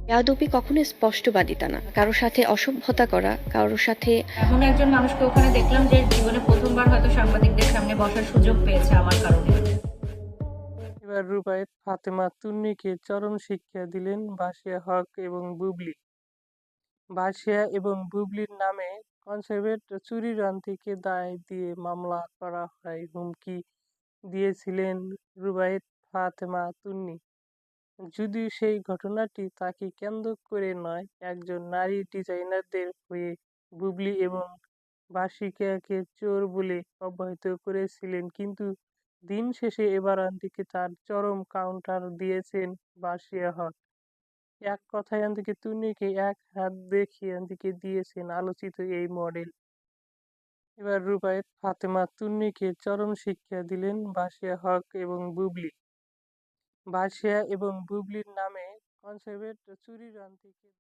বেয়াদবি কখনো স্পষ্টবাদিতা না, কারো সাথে অসভ্যতা করা, কারোর সাথে এমন একজন মানুষকে ওখানে দেখলাম যে জীবনে প্রথমবার হয়তো সাংবাদিকদের সামনে বসার সুযোগ পেয়েছে আমার কারণে। এবার রুবায়েত ফাতেমা তুন্নিকে চরম শিক্ষা দিলেন বাসিয়া হক এবং বুবলি। বাসিয়া এবং বুবলির নামে কনসেপ্ট চুরির থেকে দায় দিয়ে মামলা করা হয়, হুমকি দিয়েছিলেন রুবায়েত ফাতেমা তুন্নি। যদিও সেই ঘটনাটি তাকে কেন্দ্র করে নয়, একজন নারী ডিজাইনারদের হয়ে বুবলি এবং বাসিকাকে চোর বলে অবহিত করেছিলেন, কিন্তু দিন শেষে এবার আন্তিকে তার চরম কাউন্টার দিয়েছেন বাসিয়া হক। এক কথায় আন্তিকে তুন্নিকে এক হাত দেখিয়ে আন্তিকে দিয়েছেন আলোচিত এই মডেল। এবার রুবায়েত ফাতেমা তুন্নিকে চরম শিক্ষা দিলেন বাসিয়া হক এবং বুবলি। বাসিয়া এবং বুবলির নামে কনসেপ্ট চুরির থেকে